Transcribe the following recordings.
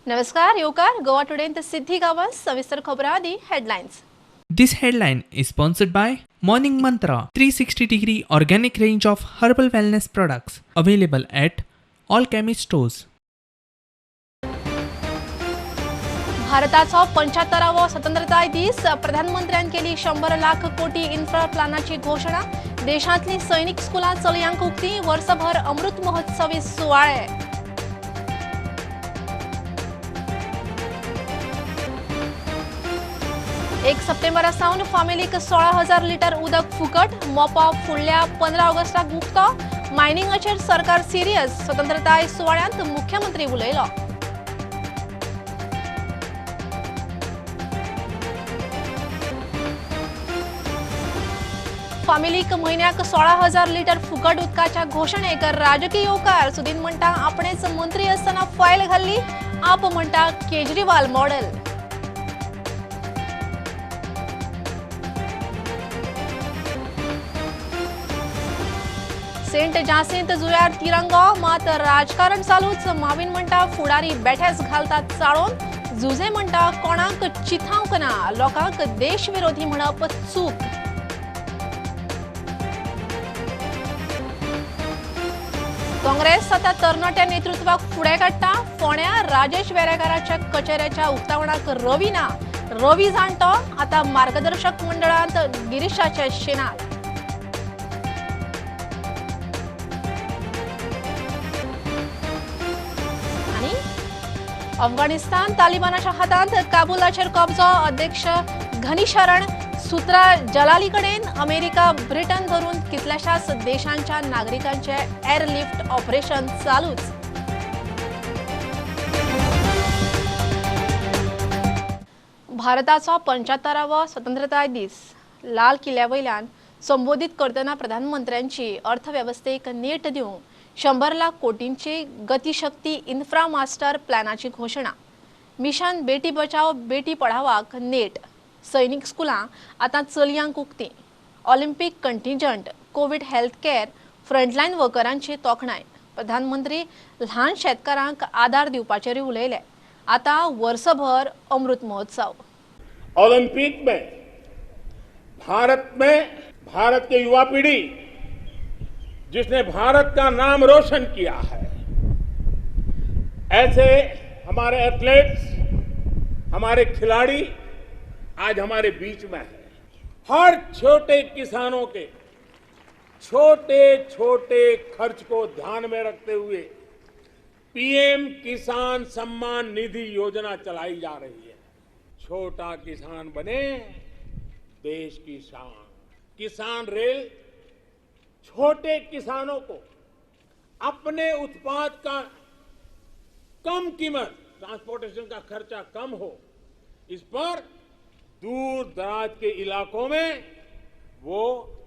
नमस्कार येवकार Goa today the सिद्धी गांवांत सविस्तर खबरां आदी headlines. This headline is sponsored by Morning Mantra 360-degree organic range of herbal wellness products available at all chemist stores. भारताचो 75वा स्वतंत्रताय दीस प्रधानमंत्र्यान केली 100 लाख कोटी इन्फ्रा प्लानाची घोषणा. देशांतली सैनिक स्कुलां चलयांक उक्ती वर्सभर अमृत महोत्सवी सुवाळे. 1 सप्टेंबरा सावन फामिलीक 16,000 लिटर उदक फुकट. मोपा फुडल्या 15 ऑगस्टाक उक्तो. मायनिंगाचेर सरकार सिरियस. स्वतंत्रताय सुवाळ्यांत मुख्यमंत्री उलयलो. फामिलीक म्हयन्याक 16,000 लिटर फुकट उदकाच्या घोषणेक राजकीय येवकार. सुदीन म्हणटा आपणेच मंत्री आसतना फायल घाल्ली. आप म्हणटा केजरीवाल मॉडेल. सेंट जासिंत जुंयार तिरंगो मात राजकारण चालूच. माविन म्हणटा फुडारी बेठेस घालतात चाळोवन. जुजे म्हणटा कोणाक चिथावंक ना. लोकांक देशविरोधी म्हणप चूक. काँग्रेस आता तरणाट्या नेतृत्वाक फुडें काडटा. फोंड्या राजेश वेरेकाराच्या कचेऱ्याच्या उक्तावणाक रवी ना. रवी जाणटो आता मार्गदर्शक मंडळांत गिरीशाचे शेनार. आणि अफगाणिस्तान तालिबानाच्या हातांत काबुलाचेर कब्जो. अध्यक्ष घनी शरण सुत्रा जलाली कडेन. अमेरिका ब्रिटन धरून कितल्याशाच देशांच्या नागरिकांचे एअरलिफ्ट ऑपरेशन चालूच. भारताचो 75वा स्वतंत्रताय दीस लाल किल्ल्यावयल्यान संबोधित करतना प्रधानमंत्र्यांची अर्थव्यवस्थेक नेट दिवंक 100 लाख कोटींची गतिशक्ती इन्फ्रा मास्टर प्लॅनाची घोषणा. मिशन बेटी बचाव बेटी पढावाक नेट. सैनिक स्कुलां आतां चलयांक उक्ती. Olympic contingent Covid health care frontline वर्करांची तोखणाय. प्रधानमंत्री ल्हान शेतकारांक आदार दिवपाचेर उलयले. आता वर्सभर अमृत महोत्सव. ओलंपिक में भारत के युवा पीढ़ी जिसने भारत का नाम रोशन किया है, ऐसे हमारे एथलीट्स, हमारे खिलाड़ी आज हमारे बीच में है. हर छोटे किसानों के छोटे छोटे खर्च को ध्यान में रखते हुए पीएम किसान सम्मान निधि योजना चलाई जा रही है. छोटा किसान बने देश की शान. किसान रेल छोटे किसानों को अपने उत्पाद का कम कीमत, ट्रांसपोर्टेशन का खर्चा कम हो, इस पर दूर दराज के इलाकों में वो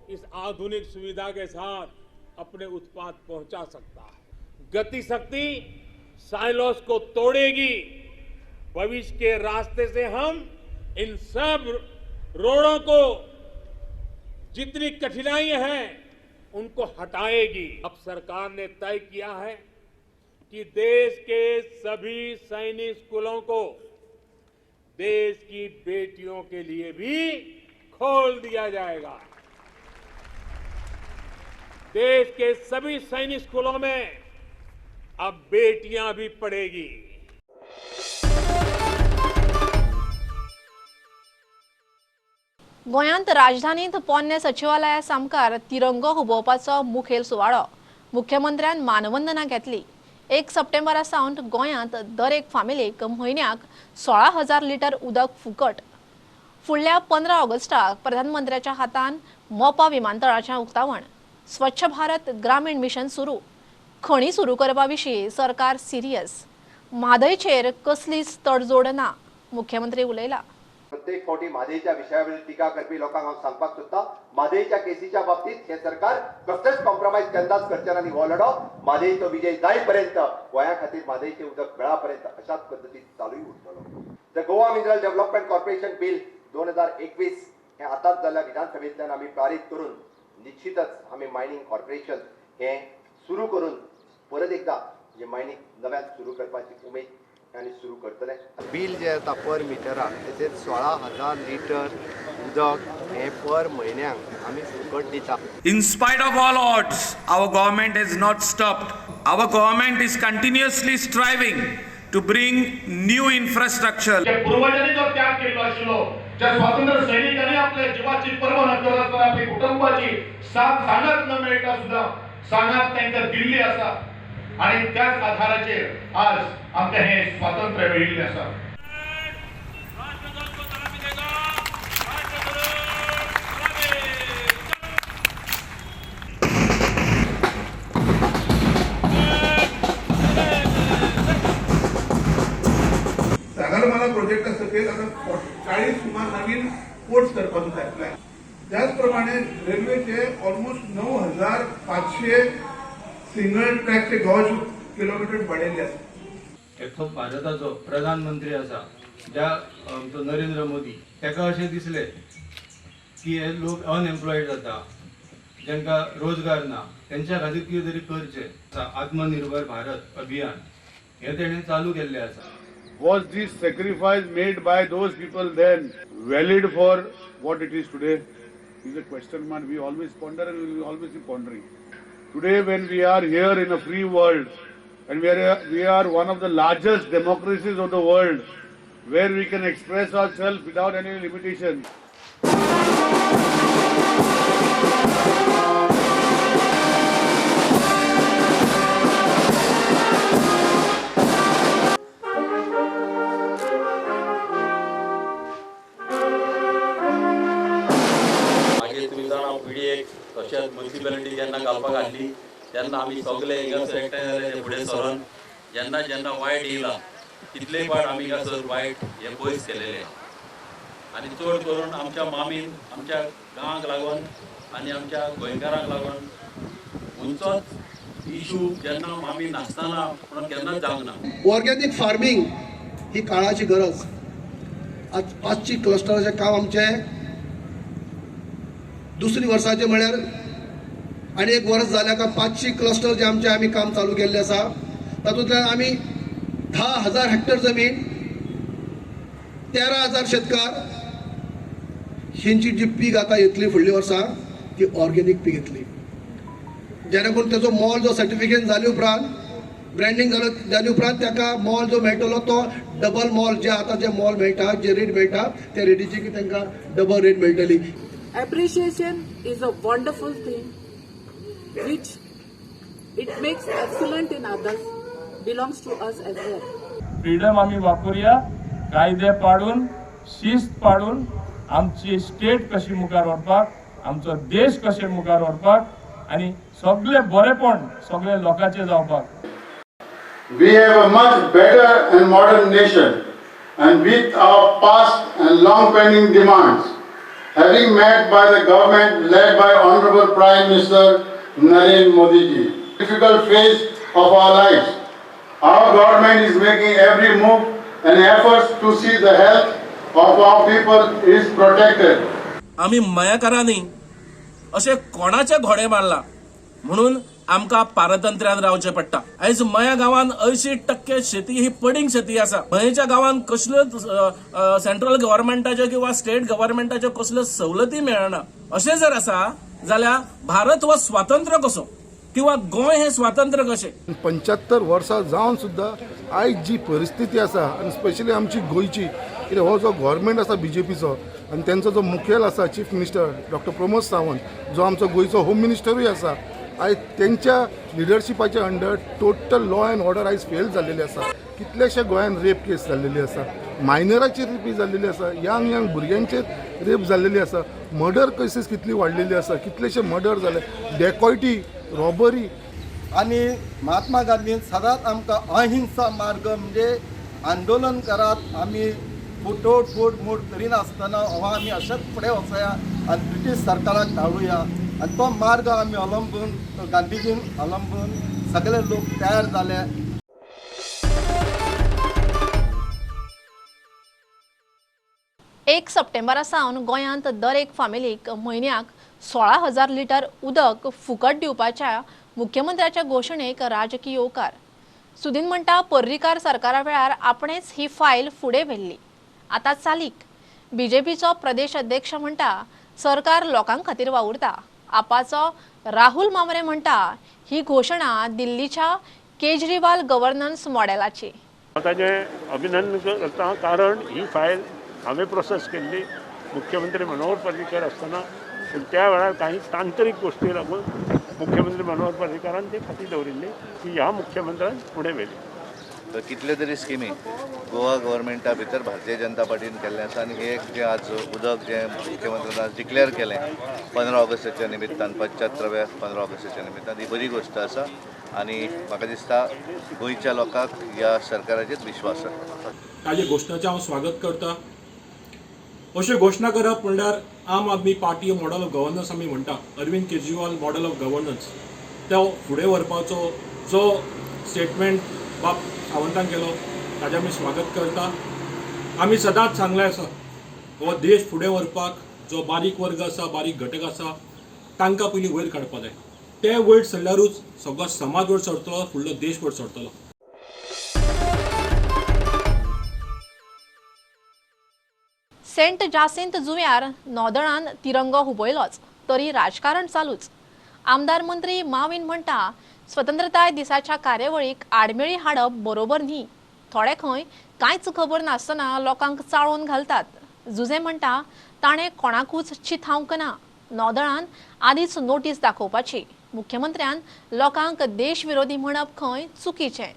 इस आधुनिक सुविधा के साथ अपने उत्पाद पहुंचा सकता है. गति शक्ति साइलोस को तोड़ेगी. भविष्य के रास्ते से हम इन सब रोड़ों को, जितनी कठिनाइयां हैं, उनको हटाएगी. अब सरकार ने तय किया है कि देश के सभी सैनिक स्कूलों को देश की बेटियों के लिए भी खोल दिया जाएगा. देश के सभी सैनिक स्कूलों में अब बेटियां भी पढ़ेगी. गोंयांत राजधानींत पोन्ने सचिवालया सामकार तिरंगो हुबोवपाचो मुखेल सुवाळो. मुख्यमंत्र्यान मानवंदना घेतली. 1 सप्टेंबरा सावन गोंयांत दर एक फामिलीक म्हयन्याक 16,000 लिटर उदक फुकट. फुडल्या 15 ऑगस्टाक प्रधानमंत्र्याच्या हातान मोपा विमानतळाचें उक्तावण. स्वच्छ भारत ग्रामीण मिशन सुरू. खणी सुरू करपा विशीं सरकार सिरियस. म्हादयचेर कसलीच तडजोड ना. मुख्यमंत्री उलयला. प्रत्येक फावटी म्हादयच्या विशयावरील टिका करपी लोकांक हांव सांगपाक सोदतां, म्हादयच्या केसीच्या बाबतीत हे सरकार कसलेच कॉम्प्रोमाइज केन्नाच करचें ना. आनी हो लढो म्हादयचो विजय जाय पर्यंत, गोंया खातीर म्हादयचें उदक मेळा पर्यंत अशाच पद्दतीन चालूय उरतलो. The Goa mineral development corporation bill 2021 हे आतांच जाल्ल्या विधानसभेंतल्यान आमी पारीत करून निश्चितच आमी मायनिंग कॉर्पोरेशन हे सुरू करून परत एकदा जे मायनिंग नव्यान सुरू करपाची उमेद आनी सुरू करतले. बील जे येता पर मिटराक तेचेर 16,000 लिटर उदक हे पर म्हयन्याक आमी फुकट दिता. In spite of all odds, our government has not stopped. Our government is continuously striving to bring new infrastructure. पूर्वजांनी जो त्याग केलो आशिल्लो, ज्या स्वातंत्र्य सैनिकांनी आपल्या जीवाची पर्वा न करता आपली कुटुंबाची साथ सांगत न मेळटा सुद्धा सांगात तांकां दिल्ली आसा आणि त्याच आधाराचेर आज आमकां हे स्वातंत्र्य मेळिल्लें आसा. सागरमाला प्रोजेक्ट सकयल आता 40 सुमार नवीन पोर्ट्स करपाचो प्लॅन. त्याचप्रमाणे रेल्वेचे ऑलमोस्ट 9,500 सिंगल ट्रॅकचे गॉज किलोमीटर वाडयल्ले आसा. एकटो भारताचो प्रधानमंत्री आसा ज्या आमचो नरेंद्र मोदी ताका अशें दिसलें की हे लोक अनएम्प्लॉयड जाता, जांकां रोजगार ना, तेंच्या खातीर कितें तरी करचें. आत्मनिर्भर भारत अभियान हे तेणें चालू केल्लें आसा. Was this sacrifice made by those people then valid for what it is today? Is a question mark we always ponder and we will always be pondering. Today when we are here in a free world and we are one of the largest democracies of the world where we can express ourselves without any limitation. तशेंच म्युनिसिपॅलिटी जेन्ना घालपाक हाडली तेन्ना आमी सगळे एकठांय जाले ते फुडें सरून जेन्ना जेन्ना वायट येयला तितलेय पाट आमी हांगासर वायट हे पयस केलेले आनी चड करून आमच्या मामीन आमच्या गांवांक लागून आनी आमच्या गोंयकारांक लागून खंयचोच इशू जेन्ना मामी नासतना म्हणून केन्नाच जावंक ना. ऑर्गेनिक फार्मिंग ही काळाची गरज. आज 5 क्लस्टराचें काम आमचें दुसरी वर्साचे म्हळ्यार आनी एक वर्स जाल्या का 500 क्लस्टर जे आमचे आमी काम चालू केल्ले आसा तातूंतल्यान आमी 10,000 हेक्टर जमीन 13,000 शेतकार हेंची जी पीक आतां येतली फुडल्या वर्सा ती ऑर्गेनिक पीक येतली. जेणे करून तेजो मोल जो सर्टिफिकेट जाले उपरांत ब्रँडिंग जाले उपरांत ताका मोल जो मेळटलो तो डबल मोल जे आतां जे मोल मेळटा जे रेट मेळटा त्या रेटीची तांकां डबल रेट मेळटली. Appreciation is a wonderful thing which it makes excellent in others belongs to us as well. Freedom आम्ही वापरूया, कायदे पाडून शिस्त पाडून आमची स्टेट कशी मुखार व्हरपाक, आमचो देश कशे मुखार व्हरपाक आणि सगळे बरेपण सगळे लोकांचे जावपाक. We have a much better and modern nation, and with our past and long pending demands having met by the government led by Honorable Prime Minister Narendra Modi ji, difficult phase of our lives, our government is making every move and efforts to see the health of our people is protected. आम्ही मयाकारांनी असे कोणाचे घोडे मारला म्हणून आमकां पारतंत्र्यान रावचें पडटा. आयज मया गांवांत 80% शेती ही पडींग शेती आसा. मयेच्या गांवांत कसल्योच सेंट्रल गव्हर्मेंटाच्यो किंवा स्टेट गव्हर्मेंटाच्यो कसल्यो सवलती मेळना. अशें जर आसा जाल्यार भारत हो स्वातंत्र्य कसो किंवा गोंय हे स्वातंत्र्य कशें. 75 वर्सां जावन सुद्दां आयज जी परिस्थिती आसा आनी स्पेशली आमची गोंयची, कित्याक हो जो गव्हर्मेंट आसा बीजेपीचो आनी तेंचो जो मुखेल आसा chief minister doctor Pramod Sawant, जो आमचो गोंयचो होम मिनिस्टरूय आसा, आयज तेंच्या लिडरशिपाच्या under total law and order आयज फेल जाल्लेली आसा. कितलेशे गोंयांत रेप केस जाल्लेली आसा, मायनराची रेपी जाल्लेली आसा, यंग भुरग्यांचेर रेप जाल्लेली आसा, मर्डर केसीस कितली वाडलेली आसा, कितलेशे मर्डर जाले, डेकॉयटी, रॉबरी. आणि महात्मा गांधीन सदांच आमकां अहिंसा मार्ग म्हणजे आंदोलन करात, आमी फुटोड फूट मूट करिनासतना हो आमी अशेंच फुडें वचया आनी ब्रिटीश सरकाराक धाडुया आनी तो मार्ग आमी अवलंबून गांधीजीन अवलंबून सगळे लोक तयार जाले. 1 सप्टेंबरा सावन गोंयांत दर एक फामिलीक म्हयन्याक 16,000 लिटर उदक फुकट दिवपाच्या मुख्यमंत्र्याच्या घोशणेक राजकीय येवकार. सुदीन म्हणटा पर्रीकार सरकारा वेळार आपणेच ही फायल फुडें व्हेल्ली. आतां चालीक बीजेपीचो प्रदेश अध्यक्ष म्हणटा सरकार लोकां खातीर वावुरता. आपाचो राहुल मामरे म्हणटा ही घोशणा दिल्लीच्या केजरीवाल गव्हर्नन्स मॉडेलाची. ताचें अभिनंदन करता, कारण ही फायल हांवें प्रोसेस केल्ली मुख्यमंत्री मनोहर पर्रीकर आसतना. पूण त्या वेळार काही तांत्रीक गोश्टी लागून मुख्यमंत्री मनोहर पर्रीकरान ती खाती दवरिल्ली, ती ह्या मुख्यमंत्र्यान फुडें व्हेली. कितल्यो तरी स्किमी गोवा गव्हर्मेंटा भितर भारतीय जनता पार्टीन केल्लें आसा आनी हे जे आज उदक जे मुख्यमंत्र्यान आज डिक्लेअर केलें 15 ऑगस्टाच्या निमित्तान 75व्या 15 ऑगस्टाच्या निमित्तान ही बरी गोष्ट आसा आनी म्हाका दिसता गोंयच्या लोकांक ह्या सरकाराचेर विश्वास आसा. ताजे घोशणाचें हांव स्वागत करता. अश्यो घोशणा करप म्हणल्यार Aam Aadmi Party model of governance आमी म्हणटा, Arvind Kejriwal model of governance, तो फुडें व्हरपाचो जो स्टेटमेंट बाब सावंतान केलो ताजें आमी स्वागत करता. आमी सदांच सांगलें आसा हो देश फुडें व्हरपाक जो बारीक वर्ग आसा, बारीक घटक आसा, तांकां पयलीं वयर काडपाक जाय. ते वयर सरल्यारूच सगळो समाज वयर सरतलो, फुडलो देश वयर सरतलो. सेंट जासिंत जुंव्यार नौदळान तिरंगो हुबयलोच तरी राजकारण चालूच. आमदार मंत्री माविन म्हणटा स्वतंत्रताय दिसाच्या कार्यावळीक आडमेळी हाडप बरोबर न्ही. थोडे खंय कांयच खबर नासतना लोकांक चाळोवन घालतात. जुजे म्हणटा ताणें कोणाकूच चिथावंक ना. नौदळान आदींच नोटीस दाखोवपाची. मुख्यमंत्र्यान लोकांक देशविरोधी म्हणप खंय चुकीचें.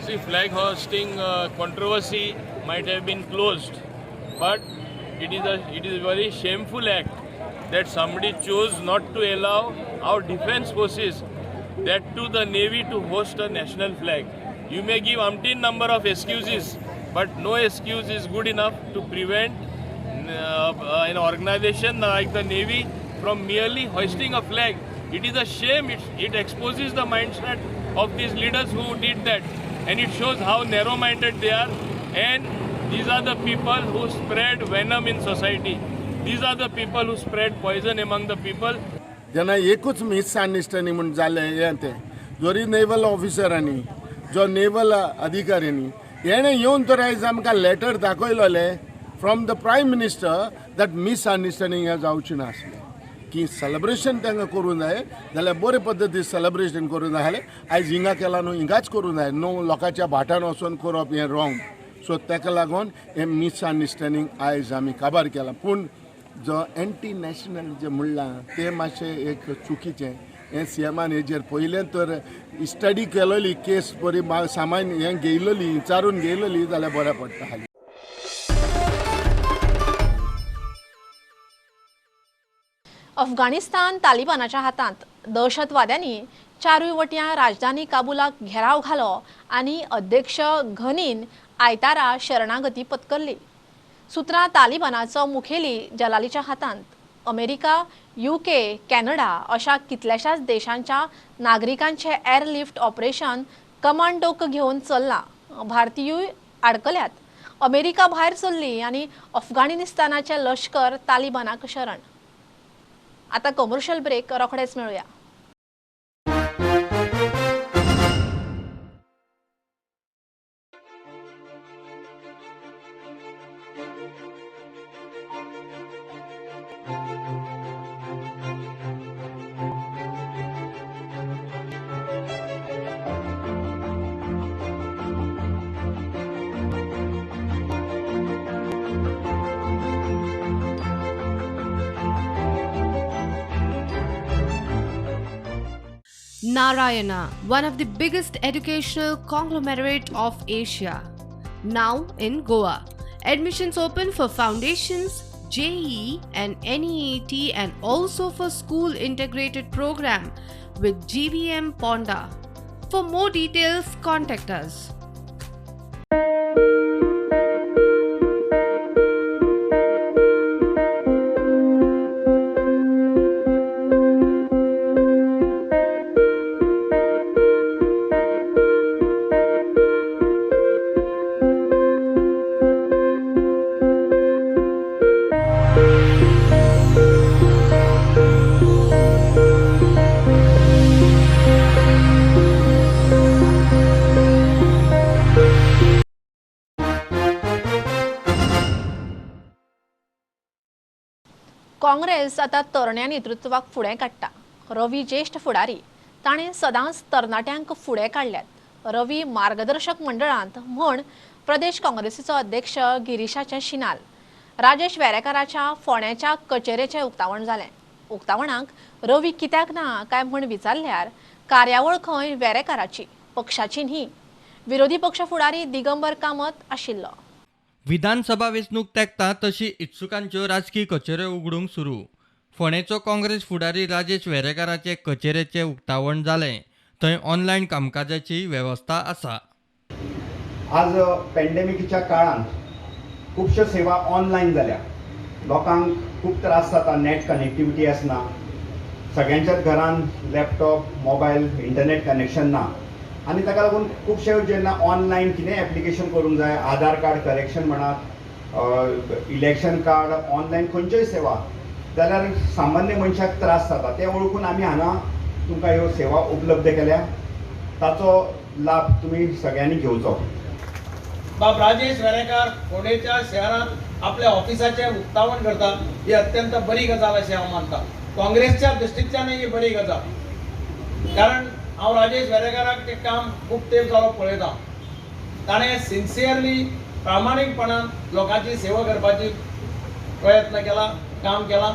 See, flag hosting controversy might have been closed, but it is a very shameful act that somebody chose not to allow our defense forces, that to the Navy, to host a national flag. You may give umpteen number of excuses, but no excuse is good enough to prevent an organization like the Navy from merely hoisting a flag. It is a shame. It exposes the mindset of these leaders who did that, and it shows how narrow-minded they are. And these are the people who spread venom in society. These are the people who spread poison among the people. जेन्ना एकूच misunderstanding म्हण जालें हें तें जोरी naval ऑफिसरांनी जो naval अधिकाऱ्यांनी हेणें येवन तर आयज आमकां लेटर दाखयलेलें from the prime minister that misunderstanding हें जावचें नासलें की सेलिब्रेशन तांकां करूं जाय जाल्यार बरे पद्दतीन सेलिब्रेशन करूं जाय जाल्यार आयज हिंगा केलां न्हू हिंगाच करूं जाय न्हू लोकांच्या भाटान वचून करप हें रॉंग. सो ताका लागून हें मिसअंडरस्टँडिंग आयज आमी काबार केलां. पूण जो एंटी नॅशनल जें म्हणलां तें मातशें एक चुकीचें. हें सीएमान हेजेर पयलें तर स्टडी केलोली केस बरी सामान हें घेयलोली विचारून घेयलोली जाल्यार बरें पडटा. अफगाणिस्तान तालिबानाच्या हातांत. दहशतवाद्यांनी चारूय वटयां राजधानी काबुलाक घेराव घालो आनी अध्यक्ष घनीन आयतारा शरणागती पत्करली. सुत्रां तालिबानाचो मुखेली जलालीच्या हातांत. अमेरिका, UK, कॅनडा अशा कितल्याशाच देशांच्या नागरिकांचे एअरलिफ्ट ऑपरेशन कमांडोक घेवन चल्लां. भारतीयूय आडकल्यात. अमेरिका भायर सरली आनी अफगाणिस्तानाचें लश्कर तालिबानाक शरण. आता कमर्शियल ब्रेक रोखडेच मेळुया. Narayana, one of the biggest educational conglomerate of Asia, now in Goa. Admissions open for foundations, JEE and NEET and also for school integrated program with GVM Ponda. For more details, contact us. Congress आता तरण्या नेतृत्वाक फुडें काडटा. रवी ज्येष्ठ फुडारी ताणें सदांच तरणाट्यांक फुडें काडल्यात. रवी मार्गदर्शक मंडळांत म्हण प्रदेश काँग्रेसीचो अध्यक्ष गिरीशाचें शिनाल. राजेश वेरेकाराच्या फोंड्याच्या कचेरेचें उक्तावण जालें. उक्तावणाक रवी कित्याक ना काय म्हण विचारल्यार कार्यावळ खंय वेरेकाराची, पक्षाची न्ही. विरोधी पक्ष फुडारी दिगंबर कामत आशिल्लो. विधानसभा वेंचणूक तेंकता तशी इत्सुकांच्यो राजकीय कचेऱ्यो उगडूंक सुरू. फोंडेचो काँग्रेस फुडारी राजेश वेरेकाराचे कचेरेचें उक्तावण जालें. थंय ऑनलायन कामकाजाची वेवस्था आसा. आज पॅन्डेमिकीच्या काळांत खुबश्यो सेवा ऑनलायन जाल्या. लोकांक खूब त्रास जाता, नेट कनेक्टिविटी आसना, सगळ्यांच्याच घरांत लॅपटॉप, मोबायल, इंटरनेट कनेक्शन ना आनी ताका लागून खुबशे जेन्ना ऑनलायन कितें एप्लिकेशन करूंक जाय, आधार कार्ड करेक्शन म्हणात, इलेक्शन कार्ड, ऑनलायन खंयच्योय सेवा जाल्यार सामान्य मनशाक त्रास जाता. ते वळखून आमी हांगा तुमकां ह्यो सेवा उपलब्ध केल्या. ताचो लाभ तुमी सगळ्यांनी घेवचो. बाब राजेश वेरेकार फोंडेच्या शहरात आपल्या ऑफिसाचे उक्तावण करता ही अत्यंत बरी गजाल अशी हांव मानता. काँग्रेसच्या दृश्टीच्यानय ही बरी गजाल, कारण हांव राजेश वेरेकाराक तें काम खूब तेंप जालो पळयता. ताणें सिन्सियरली प्रामाणीकपणान लोकांची सेवा करपाची प्रयत्न केला, काम केला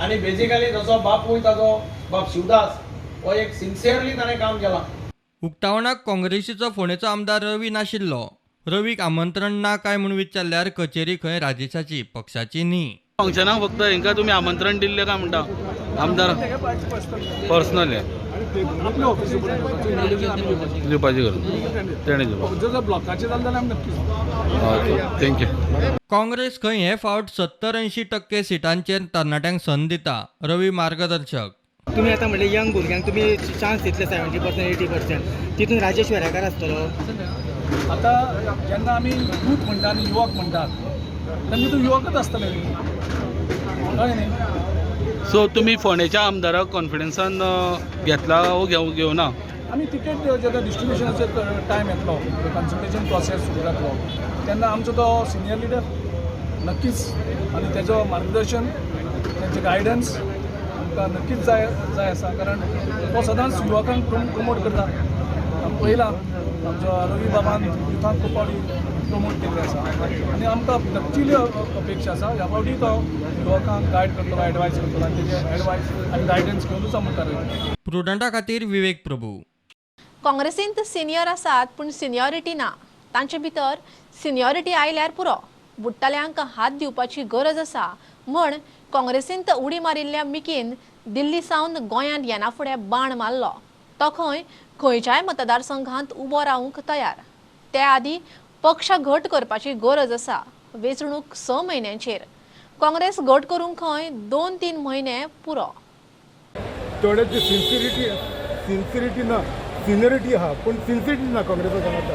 आनी बेजिकली जसो बापूय ताजो बाब शिवदास हो एक सिन्सियरली ताणें काम केलां. उक्तावणाक काँग्रेसीचो फोंडेचो आमदार रवी नाशिल्लो. रवीक आमंत्रण ना काय म्हूण विचारल्यार कचेरी खंय राजेशाची, पक्षाची न्ही. फंक्शनाक फक्त हांकां तुमी आमंत्रण दिल्लें काय म्हणटा आमदार पर्सनल दिवपाची गरज तेणे थँक्यू. काँग्रेस खंय हे फावट 70-80% सिटांचेर तरणाट्यांक संद दिता. रवी मार्गदर्शक. तुमी आतां म्हणले यंग भुरग्यांक तुमी चान्स दितले 70% 80%, तितून राजेश वेरेकार आसतलो. आता जेन्ना आमी यूथ म्हणटा आनी युवक म्हणटात तेन्ना तूं युवकच आसतले कळ्ळें न्ही. सो तुमी फोंडेच्या आमदाराक कॉन्फिडन्सान घेतला वो घेवना? आमी तिकेट जेन्ना डिस्ट्रिब्युशनाचो टायम येतलो, कन्सल्टेशन प्रोसेस सुरू जातलो तेन्ना आमचो तो सिनियर लिडर नक्कीच आनी तेजो मार्गदर्शन, तेंचें गायडन्स आमकां नक्कीच जाय आसा. कारण तो सदांच युवकांक प्रमोट करता. पळयलां आमचो रवी बाबान युथाक खूब फावटी प्रमोट केल्लें आसा आनी आमकां नक्कीच अपेक्षा आसा ह्या फावटी तो युवकांक गायड करतलो, एडवायस करतलो आनी तेजे एडवायस आनी गायडन्स घेवनूच आमकां करतलो. प्रुडंटा खातीर विवेक प्रभू. काँग्रेसींत सिनियर आसात पूण सिनियरिटी ना. तांचे भितर सिनियरिटी आयल्यार पुरो. बुट्टाल्यांक हात दिवपाची गरज आसा म्हण काँग्रेसींत उडी मारिल्ल्या मिकीन दिल्ली सावन गोंयांत येना फुडें बाण मारलो. तो खंयच्याय मतदारसंघांत उबो रावूंक तयार. ते आदी पक्ष घट करपाची गरज आसा. वेंचणूक 6 म्हयन्यांचेर. काँग्रेस घट करूंक खंय 2-3 म्हयने पुरो. थोड्याची सिन्सिरिटी ना, सिनियरिटी आहा पूण सिन्सिरिटी ना काँग्रेसा सांगाता.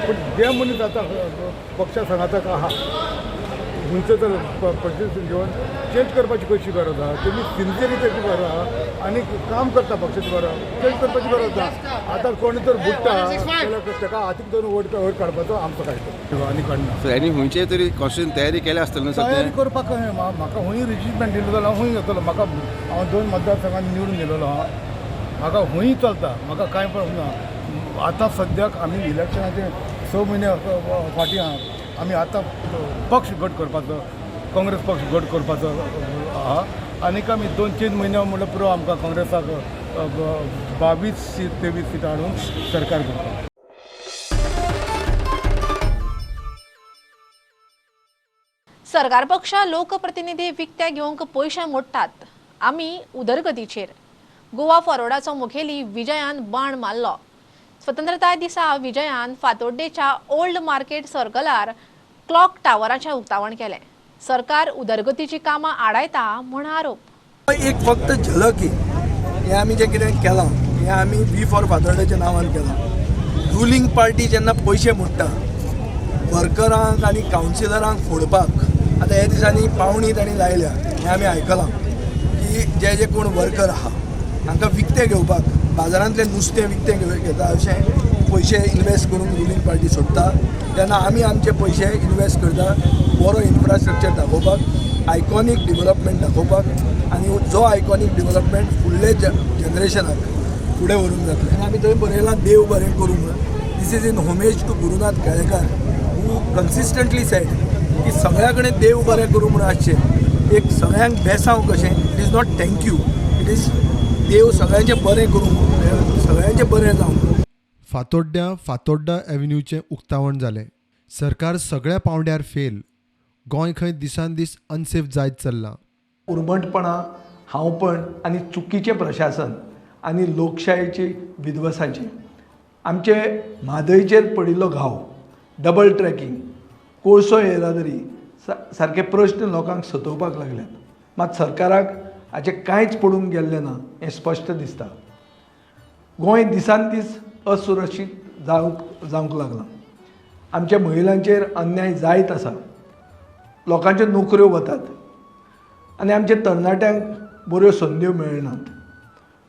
पूण जे मनीस आतां पक्षा सांगाताक आहा खंयचो तर पोजिशन घेवन चेंज करपाची कशी गरज आहा, तुमी सिन्सिरिटीची गरज आहा आनी काम करता पक्षाची गरज चेंज करपाची गरज आहा. आतां कोणी तर बुट्टा जाल्यार ताका हातीक धरून वयर काडपाचो आमचो काय आनी काडना. आनी खंयचे तरी कॉस्ट्यूम तयारी केल्या आसतली न्हू? तयारी करपाक म्हाका खंय रिजिमेंट दिलो जाल्यार हांव खंय येतलो. म्हाका हांव 2 मतदारसंघांनी निवडून गेलेलो आहा. म्हाका खंय चलता, म्हाका कांय प्रॉब्लेम ना. आतां सद्याक आमी इलेक्शनाचे 6 म्हयने फाटीं आहा. आमी आतां पक्ष घट करपाचो, काँग्रेस पक्ष घट करपाचो आहा आनीक आमी 2-3 म्हयने म्हणल्यार पुरो आमकां काँग्रेसाक 22-23 सिटां हाडून सरकार करता. सरकार पक्ष लोकप्रतिनिधी विकते घेवंक पयशे मोडटात. आमी उदरगतीचेर. गोवा फॉरवर्डाचो मुखेली विजयान बाण मारलो. स्वतंत्रताय दिसा विजयान फातोड्डेच्या ओल्ड मार्केट सर्कलार क्लॉक टावराचें उक्तावण केलें. सरकार उदरगतीची कामां आडायता म्हण आरोप. एक फक्त झलक हे आमी जें कितें केलां हें आमी वी फॉर फातोड्डेच्या नांवान केलां. रुलींग पार्टी जेन्ना पयशे मोडटा वर्करांक आनी कावन्सिलरांक फोडपाक, आतां ह्या दिसांनी पावणी तांणी लायल्या हें आमी आयकलां की जे कोण वर्कर आहा हांकां विकते घेवपाक बाजारांतलें नुस्तें विकतें घेता अशें पयशे इन्वेस्ट करून रुलींग पार्टी सोडटा. तेन्ना आमी आमचे पयशे इन्वेस्ट करता बरो इन्फ्रास्ट्रक्चर दाखोवपाक आयकॉनीक डेव्हलपमेंट दाखोवपाक आनी जो आयकॉनीक डेव्हलपमेंट फुडले जनरेशनाक फुडें व्हरूंक जातलें. आनी आमी थंय बरयलां देव बरें करूं म्हणून. This is in homage to Gurunath Kelekar who consistently said की सगळ्या कडेन देव बरें करूं म्हणून आसचें. एक सगळ्यांक बेसांव कशें. It is not thank you, it is देव सगळ्यांचें बरें करूं, सगळ्यांचें बरें जावं. फातोड्डा एव्हेन्यूचें उक्तावण जालें. सरकार सगळ्या पावंड्यार फेल. गोंय खंय दिसान दीस अनसेफ जायत चल्लां. उर्मटपणां, हावपण आनी चुकीचें प्रशासन आनी लोकशायेची विध्वसाची आमचे म्हादयचेर पडिल्लो घाव, डबल ट्रॅकिंग, कोळसो येरादारी सारके प्रश्न लोकांक सतोवपाक लागल्यात. मात सरकाराक हाचें कांयच पडून गेल्लें ना हें स्पश्ट दिसता. गोंय दिसान दीस असुरक्षीत जावंक लागलां. आमच्या महिलांचेर अन्याय जायत आसा. लोकांच्यो नोकऱ्यो वतात आनी आमच्या तरणाट्यांक बऱ्यो संद्यो मेळनात.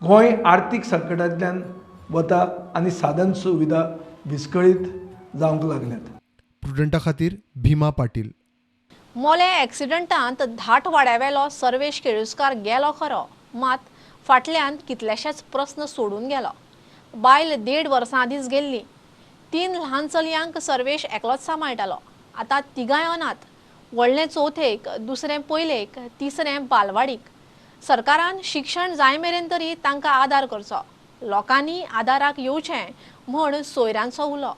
गोंय आर्थीक संकटांतल्यान वता आनी साधन सुविधा विस्कळीत जावंक लागल्यात. प्रुडंटा खातीर भिमा पाटील. मोले एक्सिडंटांत धाट वाड्यावेलो सर्वेश केळुस्कार गेलो खरो, मात फाटल्यान कितलेशेच प्रस्न सोडून गेलो. बायल 1.5 वर्सां आदींच गेल्ली. 3 ल्हान चलयांक सर्वेश एकलोच सांबाळटालो. आतां तिगाय अनाथ. व्हडलें चवथेक, दुसरें पयलेक, तिसरें बालवाडीक. सरकारान शिक्षण जाय मेरेन तरी तांकां आदार करचो. लोकांनी आदाराक येवचें म्हूण सोयऱ्यांचो उलो.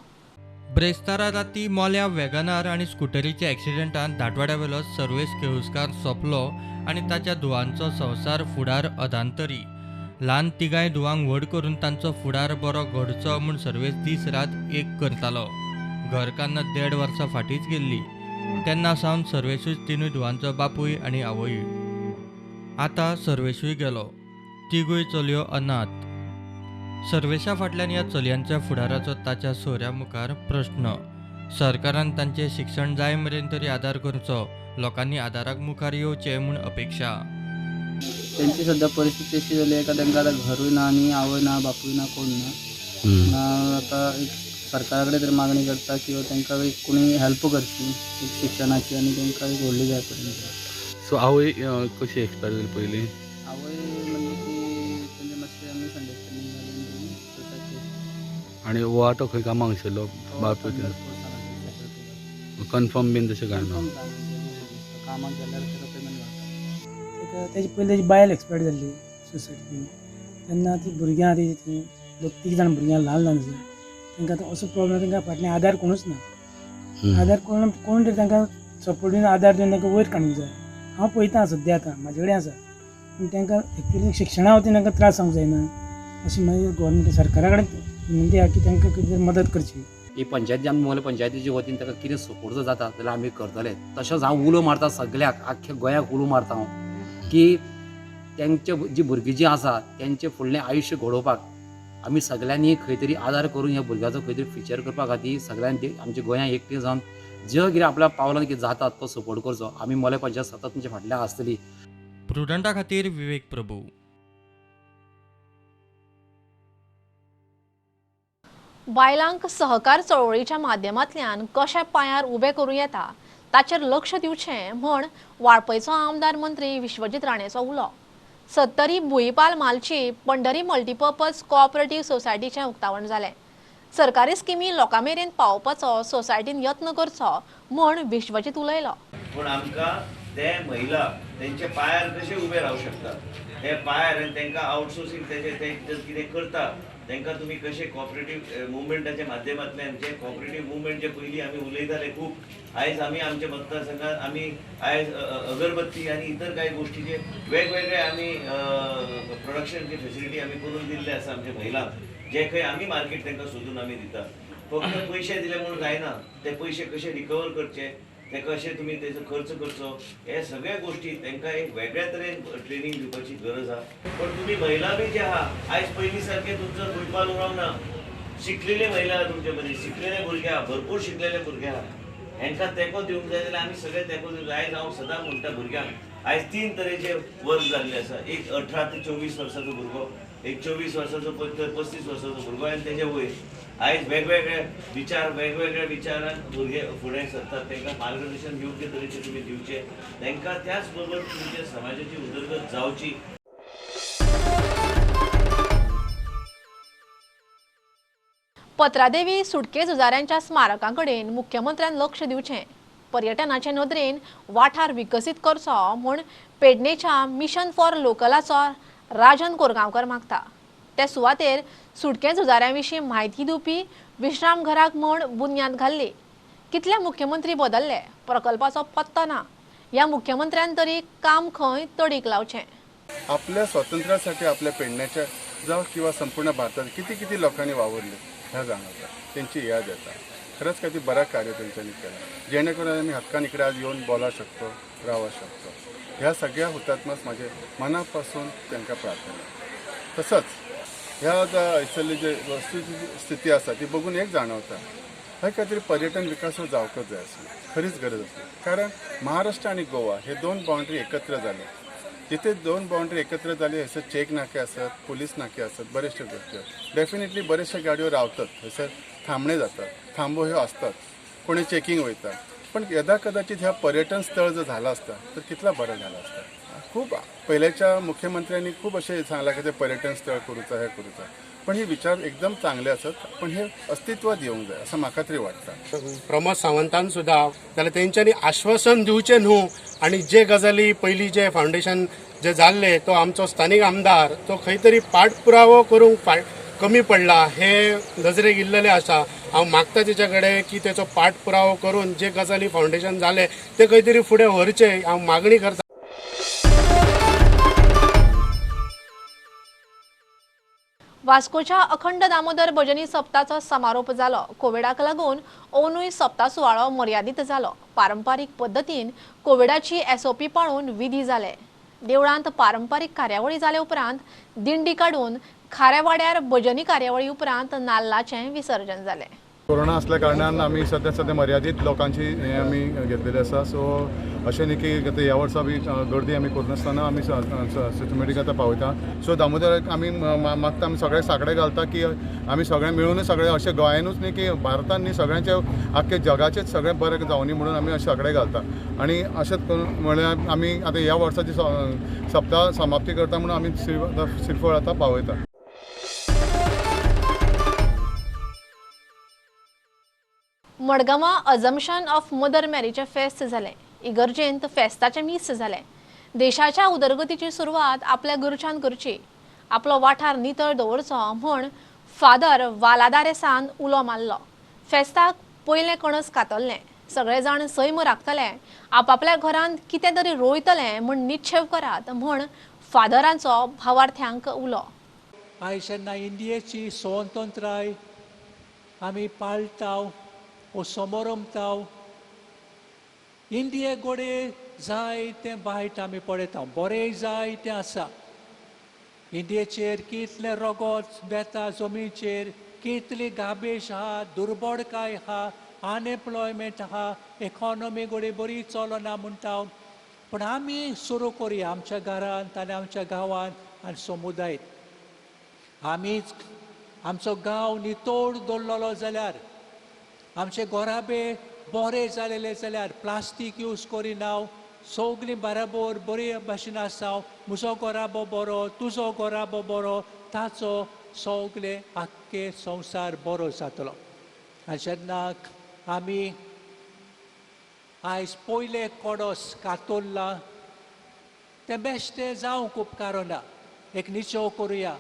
ब्रेस्तारा राती मोल्या वॅगनार आनी स्कुटरीच्या एक्सिडेंटांत धाटवाड्यावेलो सर्वेश केळुस्कार सोंपलो आनी ताच्या धुवांचो संवसार फुडार अधांतरी. ल्हान तिगाय धुवांक व्हड करून तांचो फुडार बरो घडचो म्हूण सर्वेश दीस रात एक करतालो. घरकान्न 1.5 वर्सां फाटींच गेल्ली. तेन्ना सावन सर्वेशूच तिनूय धुवांचो बापूय आनी आवय. आतां सर्वेशूय गेलो. तिगूय चलयो अनाथ. सर्वेशा फाटल्यान ह्या चलयांच्या फुडाराचो ताच्या सोयऱ्या मुखार प्रश्न. सरकारान तांचें शिक्षण जाय मेरेन तरी आदार करचो. लोकांनी आदाराक मुखार येवचें म्हूण अपेक्षा. त्यांची सध्या परिस्थिती अशी झाली आहे का त्यांना आता घरूय ना आणि आवय ना बापूय ना कोण ना. आता एक सरकाराकडे तरी मागणी करता किंवा त्यांना एक कोणी हेल्प करची एक शिक्षणाची आणि त्यांना एक व्हडली जाय पर्यंत. सो आवय कशी एक्सपायर जाली पयली? आवय म्हणजे की त्यांचे मातशें आमी संडेस्टँडींग जाली आनी हो आतां खंय कामाक आशिल्लो बापूय? कन्फर्म बीन तशें काय ना? कामाक गेल्यार तेका पेमेंट गावता. तेजी पयली तेजी बायल एक्सपायर जाल्ली सोसायटीन. तेन्ना ती भुरग्यां ती 2-3 जाण भुरग्यां ल्हान ल्हान आसा. तांकां आतां असो प्रॉब्लेम तांकां फाटल्यान आदार कोणूच ना. आदार कोण तरी तांकां सपोर्ट दिवन आदार दिवन तांकां वयर काडूंक जाय. हांव पळयतां सद्या आतां म्हाजे कडेन आसा. पूण तांकां एक्चुली शिक्षणा वतीन तांकां त्रास जावंक जायना अशी म्हाजी गोवोरमेंट सरकारा कडेन विनंती आहा की तांकां कितें मदत करची. ही पंचायती आमी मोल्या पंचायतीच्या वतीन ताका कितें सपोर्ट जर जाता जाल्यार आमी करतले. तशेंच हांव उलो मारता सगळ्याक आख्ख्या गोंयाक उलो मारता हांव की तेंचे जी भुरगीं जीं आसा तेंचें फुडलें आयुश्य घडोवपाक आमी सगळ्यांनी खंय तरी आदार करून ह्या भुरग्याचो खंय तरी फ्युचर करपा खातीर सगळ्यांनी आमच्या गोंयांत एकठांय जावन जे कितें आपल्या पावलान कितें जाता तो सपोर्ट करचो. आमी मोल्या पंचायत सतत तुमच्या फाटल्यान आसतली. प्रुडंटा खातीर विवेक प्रभू. बायलांक सहकार चळवळीच्या माध्यमांतल्यान कशे पांयार उबे करूं येता ताचेर लक्ष दिवचें म्हूण वाळपयचो आमदार मंत्री विश्वजीत राणेचो उलो. 70 भुईपाल मालची पंढरी मल्टीपर्पज कोऑपरेटिव्ह सोसायटीचें उक्तावण जालें. सरकारी स्किमी लोकां मेरेन पावोवपाचो सोसायटीन यत्न करचो म्हूण विश्वजीत उलयलो. पूण आमकां ते महिला तेंचे पांयार कशे उबे रावूंक शकतात, ते पांयार आनी तांकां आउटसोर्सींग ते कितें करता तांकां तुमी कशे कॉपरेटीव मुवमेंटाच्या माध्यमांतल्यान जे कॉपरेटीव मुवमेंट जे पयलीं आमी उलयताले खूब, आयज आमी आमच्या मतदारसंघात आमी आयज अगरबत्ती आनी इतर कांय गोश्टीचे वेगवेगळे आमी प्रोडक्शनची फेसिलिटी आमी करून दिल्ले आसा आमच्या महिलांक, जे खंय आमी मार्केट तांकां सोदून आमी दिता. फक्त पयशे दिले म्हणून जायना, ते पयशे कशे रिकवर करचे, ते कशे तुमी तेजो खर्च करचो, हे सगळ्या गोश्टी तांकां एक वेगळ्या तरेन ट्रेनिंग दिवपाची गरज आहा. पण तुमी महिला बी जे आहा आयज पयलीं सारके तुमचो भुईपाल उरोंक ना. शिकलेले महिला आहा तुमचे मदीं, शिकलेले भुरगे आहा, भरपूर शिकलेले भुरगे आहा. हेंकां तेंको दिवंक जाय जाल्यार आमी सगळे तेंको दिवंक जाय. आयज हांव सदां म्हणटा भुरग्यांक आयज 3 तरेचे वर्ग जाल्ले आसा. एक 18 ते 24 वर्साचो भुरगो, एक 24 वर्साचो 35 वर्साचो भुरगो आनी तेजे वयर. आयज वेगवेगळे विचार वेगवेगळ्या विचारान भुरगे फुडें सरतात तांकां मार्गदर्शन योग्य तरेचे तुमी दिवचे तांकां त्याच बरोबर तुमच्या समाजाची उदरगत जावची. पत्रादेवी सुटके झुजाऱ्यांच्या स्मारकांकडेन मुख्यमंत्र्यान लक्ष दिवचें. पर्यटनाचे नदरेन वाठार विकसीत करचो म्हूण पेडणेच्या मिशन फॉर लोकलाचो राजन कोरगांवकर मागता. ते सुवातेर सुटके झुजाऱ्यांविशीं म्हायती दिवपी विश्राम घराक म्हूण बुन्याद घाल्ली. कितले मुख्यमंत्री बदलले, प्रकल्पाचो पत्तो ना. ह्या मुख्यमंत्र्यान तरी काम खंय तडीक लावचें. आपल्या स्वातंत्र्यासाठी आपल्या पेडण्याच्या जावं किंवा संपूर्ण भारतात किती लोकांनी वावरले ह्या जाणवता, त्यांची याद येता. खरंच काही बरं कार्य त्यांच्यानी केलं, जेणेकरून आम्ही हक्कान इकडे आज येऊन बोला शकतो, राहू शकतो. ह्या सगळ्या हुतात्म्यास माझे मनापासून त्यांना प्रार्थना. तसंच ह्या हैसरली जे वस्तुस्थिती आसा ती बघून एक जाणवता हे काहीतरी पर्यटन विकास जावकच जाय आसली, खरीच गरज आसली. कारण महाराष्ट्र आणि गोवा हे दोन बाउंड्री एकत्र झाले. जिथे दोन बाउंड्री एकत्र झाली हयसर चेक नाके असतात, पोलीस नाके असतात, बरेचशे गोष्टी. डेफिनेटली बरेचशा गाडयो रावतात, हयसर थांबणे जातात, थांबो ह्यो असतात, कोणी चेकिंग वयता. पण यदा कदाचित ह्या पर्यटन स्थळ जर झाला असता तर कितला बरं झाला असता. खूप पहिल्याच्या मुख्यमंत्र्यांनी खूप असे सांगला की ते पर्यटन स्थळ करूचा हे करूचा, पण हे विचार एकदम चांगले असतात, पण हे अस्तित्वात येऊंक जाय असं म्हाका तरी वाटतं. प्रमोद सावंतान सुद्धा जाल्यार तेंच्यांनी आश्वासन दिवचें न्हू, आणि जे गजाली पयलीं जे फावंडेशन जे जाल्ले तो आमचो स्थानीक आमदार तो खंय तरी पाठपुरावो करूंक कमी पडला हे नजरेक इल्लेले आसा. हांव मागता तेच्या कडेन की तेचो पाठपुरावो करून जे गजाली फावंडेशन जाले ते खंय तरी फुडें व्हरचे हांव मागणी करता. वास्कोच्या अखंड दामोदर भजनी सप्ताचो समारोप जालो. कोविडाक लागून ओनूय सप्ता सुवाळो मर्यादीत जालो. पारंपारीक पद्दतीन कोविडाची SOP पाळून विधी जाले. देवळांत पारंपारीक कार्यावळी जाले उपरांत दिंडी काडून खाऱ्या वाड्यार भजनी कार्यावळी उपरांत नाल्लाचें विसर्जन जालें. कोरोना असल्या कारणान आमी सध्या मर्यादीत लोकांची हे आमी घेतलेले आसा. सो अशें न्ही की ह्या वर्सा बी गर्दी आमी करनासतना आमी सिस्टमॅटीक आतां पावयता. सो दामोदराक आमी मागता, आमी सगळे साकडे घालता की आमी सगळे मेळूनच सगळे अशें गोंयानूच न्ही की भारतान न्ही सगळ्यांचे आख्खे जगाचेच सगळें बरें जावनी म्हणून आमी अशें साकडे घालता. आनी अशेंच करून म्हळ्यार आमी आतां ह्या वर्साची सप्ता समाप्ती करता म्हणून आमी श्रीफळ आतां पावयता. मडगांवां अजम्पशन ऑफ मदर मॅरीचे फेस्त जालें. इगर्जेंत फेस्ताचें मीस जालें. देशाच्या उदरगतीची सुरवात आपल्या घरच्यान करची, आपलो वाठार नितळ दवरचो म्हूण फादर वालादारेसान उलो मारलो. फेस्ताक पयलें कणस कातल्लें. सगळे जाण सैम राखतले, आपापल्या घरांत कितें तरी रोयतले म्हूण निश्चय करात म्हूण फादरांचो भावार्थ्यांक उलो. आयज जेन्ना इंडियेची स्वतंत्राय आमी पाळटाव ओ समोरमताव, इंडिये गोडे जायतें वायट आमी पळयता, बरें जायतें आसा. इंडियेचेर कितले रगत बेता जमीचेर, कितली गार्बेज आहा, दुर्बडकाय आहा, अनएम्प्लॉयमेंट आहा, इकॉनॉमी गोडे बरी चलना म्हणटा. पूण आमी सुरू करुया आमच्या घरांत आनी आमच्या गांवांत आनी समुदायात. आमीच आमचो गांव नितळ दवरलेलो जाल्यार, आमचे गोराबे बरे जालेले जाल्यार, प्लास्टीक यूज करिनाव, सगळीं बराबर बरे भाशेन आसाव. म्हजो गोराबो बरो, तुजो गोराबो बरो, ताचो सगळे आख्खे संवसार बरो जातलो. आनी जेन्ना आमी आयज पयले कडस कातरला तें बेश्टें जावंक उपकारना. एक निचो करुया,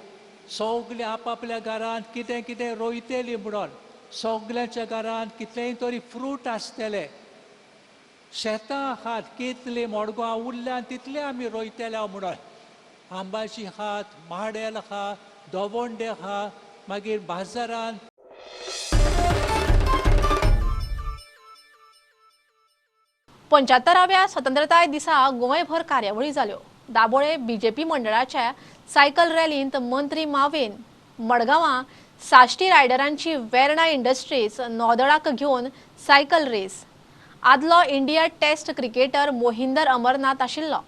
सगळे आपापल्या घरांत कितें कितें रोयतेली म्हणून, सगळ्यांच्या घरांत कितलेंय तरी फ्रूट आसतले. शेतां आहात, कितली मडगांव उरल्यान तितले आमी रोयतले म्हणून. आंबाची आहात, माडेल आहा, दोवंडे आहा, मागीर बाजारांत. पंच्यात्तराव्या स्वतंत्रताय दिसा गोंयभर कार्यावळी जाल्यो. दाबोळे BJP मंडळाच्या सायकल रॅलींत मंत्री मावेन मडगांवां साश्टी रायडरांची वेर्णा इंडस्ट्रीज नौदळाक घेवन सायकल रेस. आदलो India test cricketer Mohinder Amarnath आशिल्लो.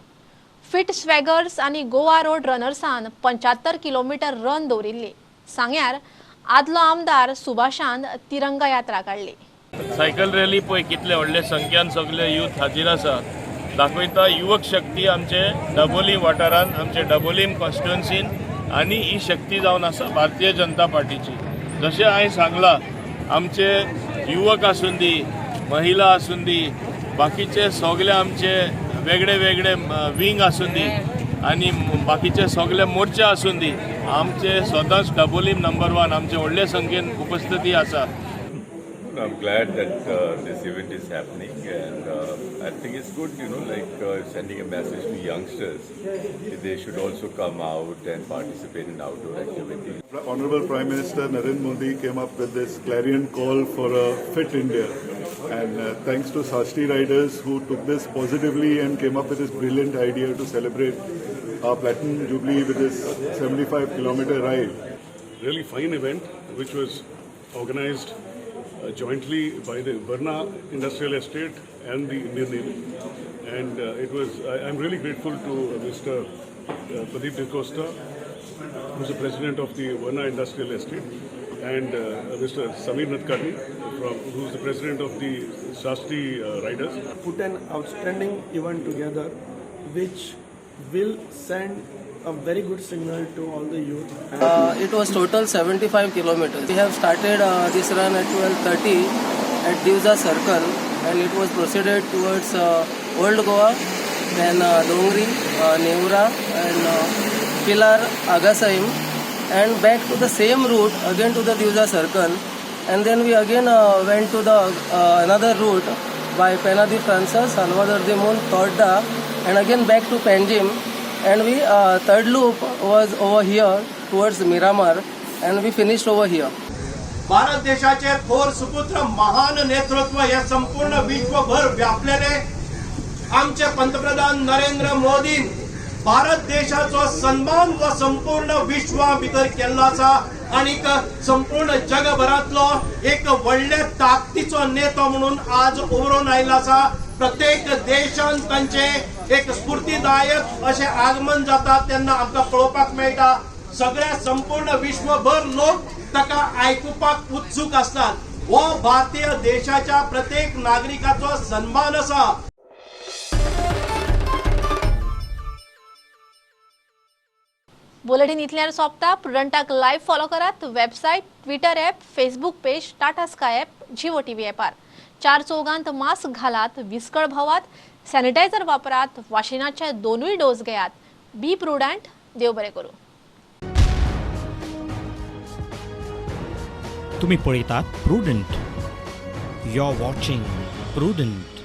फिट स्वॅगर्स आनी गोवा रोड रनर्सान 75 किलोमीटर रन दवरिल्ली. सांग्यार आदलो आमदार सुभाषान तिरंगा यात्रा काढली. सायकल रॅली पळय कितले व्हडले संख्यान सगळे यूथ हाजीर आसा. दाखयता युवक शक्ती आमचे डबोलीम वाठारांत, आमचे डबोलीम कॉन्स्टिट्युएन्सीन आनी ही शक्ती जावन आसा भारतीय जनता पार्टीची. जशें हांवें सांगलां, आमचे युवक आसून दी, महिला आसून दी, बाकीचे सगळे आमचे वेगळे वेगळे विंग आसून दी आनी बाकीचे सगळे मोर्चे आसून दी, आमचे स्वताच डबोलीम नंबर 1 आमचे व्हडले संख्येन उपस्थिती आसा. I'm glad that this event is happening, and I think it's good, sending a message to youngsters. They should also come out and participate in outdoor activities. Honorable Prime Minister Narendra Modi came up with this clarion call for a fit India, and thanks to Shastri riders who took this positively and came up with this brilliant idea to celebrate our Platinum Jubilee with this 75-kilometer ride. Really fine event which was organized jointly by the Varna Industrial Estate and the Indian Navy, and I'm really grateful to Mr. Pradeep D'Costa, who's the president of the Varna Industrial Estate, and Mr. Sameer Nadkarni, who's the president of the Shastri Riders. Put an outstanding event together which will send a very good signal to all the youth. It was total 75 kilometers. We have started this run at 12:30 at Divza Circle, and it was proceeded towards Old Goa, then Dongri, Neura, and Pilar, Agasaim, and back to the same route again to the Divza Circle, and then we again went to the another route by Pena de França, Salvador de Mon, Torda, and again back to Panjim. And we third loop was over here towards Miramar, and we finished over here. Bharat देशाचे थोर सुपुत्र महान नेतृत्व हे संपूर्ण विश्वभर व्यापलेले आमचे पंतप्रधान नरेंद्र मोदी भारत देशाचो सन्मान व संपूर्ण विश्वा भितर केल्लो आसा आणि संपूर्ण जगभरातलो एक व्हडले ताकदीचो नेतो म्हणून आज उभरून आयला आसा. प्रत्येक देशान तांचे एक स्फूर्तीदायक अशें आगमन जाता तेन्ना आमकां पळोवपाक मेळटा. सगळ्या संपूर्ण विश्वभर लोक ताका आयकुपाक उत्सुक असतात. हो भारतीय देशाच्या प्रत्येक नागरिकाचो सन्मान आसा. बुलेटिन इतल्यार सोंपता. प्रुडंटाक लायव्ह फॉलो करात. Website, Twitter app, Facebook page, Tata sky app, Jio TV ॲपार. 4 चौगांत मास्क घालात, विस्कळ भोवात, सॅनिटायझर वापरात, वाशिनाचे 2 डोस घेयात. बी प्रुडंट. देव बरें करूं. तुम्ही पळयतात Prudent. You are watching prudent.